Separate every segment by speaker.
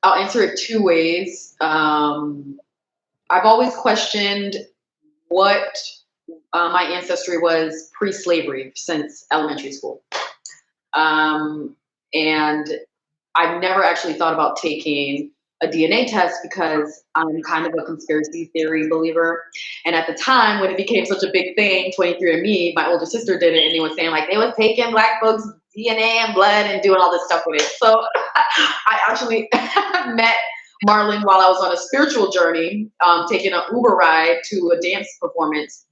Speaker 1: I'll answer it two ways. I've always questioned what my ancestry was pre-slavery since elementary school. And I've never actually thought about taking a DNA test because I'm kind of a conspiracy theory believer. And at the time when it became such a big thing, 23andMe, my older sister did it, and they were saying like they was taking black folks' DNA and blood and doing all this stuff with it. So I actually met Marlon while I was on a spiritual journey, taking an Uber ride to a dance performance.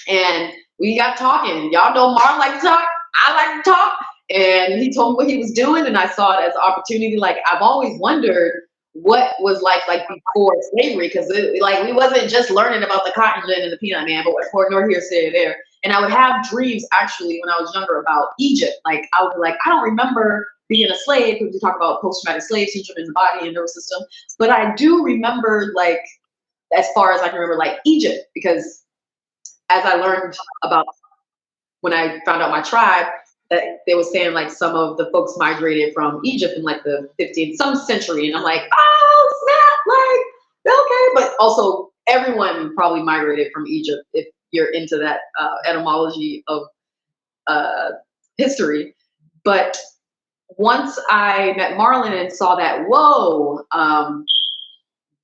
Speaker 1: And we got talking. Y'all know Marlon like to talk. I like to talk. And he told me what he was doing, and I saw it as an opportunity. Like I've always wondered what was like before slavery, because like we wasn't just learning about the cotton gin and the peanut man, but what nor here, say there. And I would have dreams actually when I was younger about Egypt. Like I would be like, I don't remember being a slave, because we talk about post-traumatic slave syndrome in the body and nervous system, but I do remember, like, as far as I can remember, like Egypt, because as I learned about when I found out my tribe, that they were saying like some of the folks migrated from Egypt in like the 15th some century, and I'm like, oh snap, like okay, but also everyone probably migrated from Egypt if you're into that etymology of history. But once I met Marlon and saw that, whoa,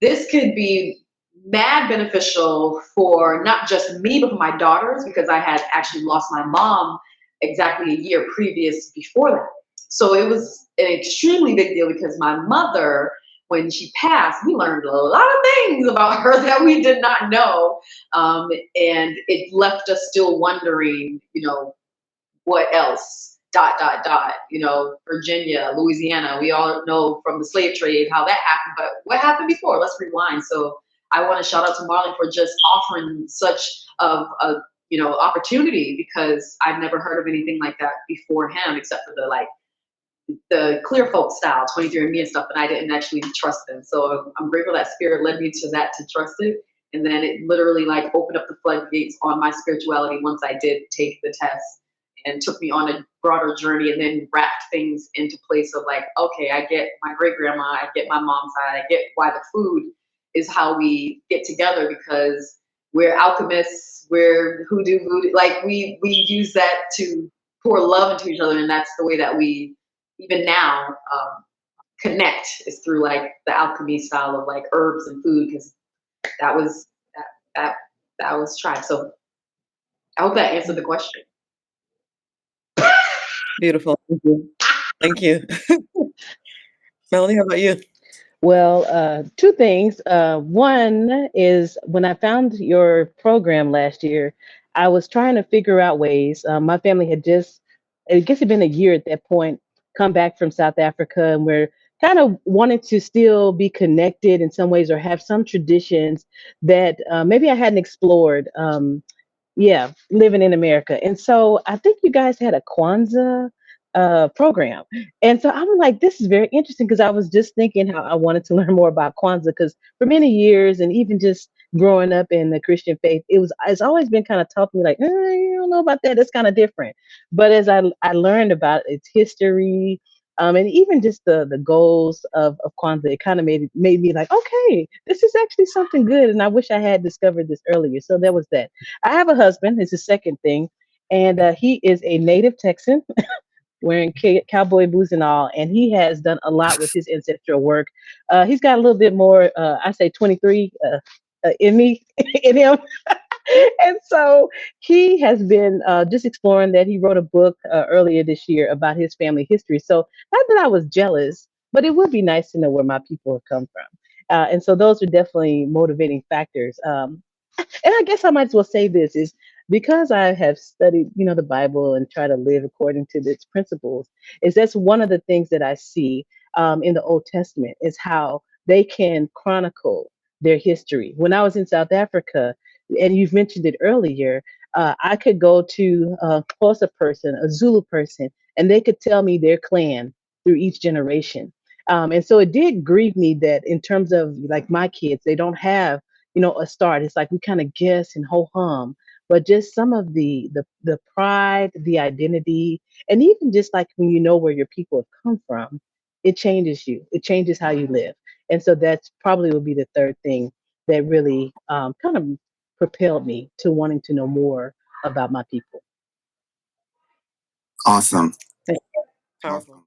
Speaker 1: this could be mad beneficial for not just me, but for my daughters, because I had actually lost my mom exactly a year previous before that. So it was an extremely big deal because my mother, when she passed, we learned a lot of things about her that we did not know. And it left us still wondering, what else? Virginia, Louisiana, we all know from the slave trade how that happened, but what happened before? Let's rewind. So I want to shout out to Marlon for just offering such a opportunity, because I've never heard of anything like that before him, except for the clear folk style, 23andMe and stuff, and I didn't actually trust them. So I'm grateful that spirit led me to that, to trust it. And then it literally like opened up the floodgates on my spirituality once I did take the test, and took me on a broader journey, and then wrapped things into place of like, okay, I get my great grandma, I get my mom's side, I get why the food is how we get together, because we're alchemists, we're hoodoo, like we use that to pour love into each other, and that's the way that we even now connect, is through like the alchemy style of like herbs and food, because that was that was tried. So I hope that answered the question.
Speaker 2: Beautiful. Thank you. Melanie, how about you?
Speaker 3: Well, two things. One is when I found your program last year, I was trying to figure out ways. My family had just, I guess it'd been a year at that point, come back from South Africa, and we're kind of wanted to still be connected in some ways, or have some traditions that maybe I hadn't explored. Yeah, living in America. And so I think you guys had a Kwanzaa program. And so I'm like, this is very interesting, because I was just thinking how I wanted to learn more about Kwanzaa, because for many years, and even just growing up in the Christian faith, it's always been kind of taught to me like, you don't know about that. That's kind of different. But as I learned about its history, and even just the goals of Kwanzaa, it kind of made me like, okay, this is actually something good, and I wish I had discovered this earlier. So there was that. I have a husband. It's the second thing, and he is a native Texan, wearing cowboy boots and all, and he has done a lot with his ancestral work. He's got a little bit more, I say 23 in me, in him. And so he has been just exploring that. He wrote a book earlier this year about his family history. So not that I was jealous, but it would be nice to know where my people have come from. And so those are definitely motivating factors. And I guess I might as well say this is because I have studied, the Bible and try to live according to its principles, is that's one of the things that I see in the Old Testament, is how they can chronicle their history. When I was in South Africa, and you've mentioned it earlier, I could go to a Xhosa person, a Zulu person, and they could tell me their clan through each generation. And so it did grieve me that in terms of like my kids, they don't have a start. It's like we kind of guess and ho hum, but just some of the pride, the identity, and even just like when you know where your people have come from, it changes you. It changes how you live. And so that's probably would be the third thing that really kind of propelled me to wanting to know more about my people.
Speaker 4: Awesome.
Speaker 2: Powerful.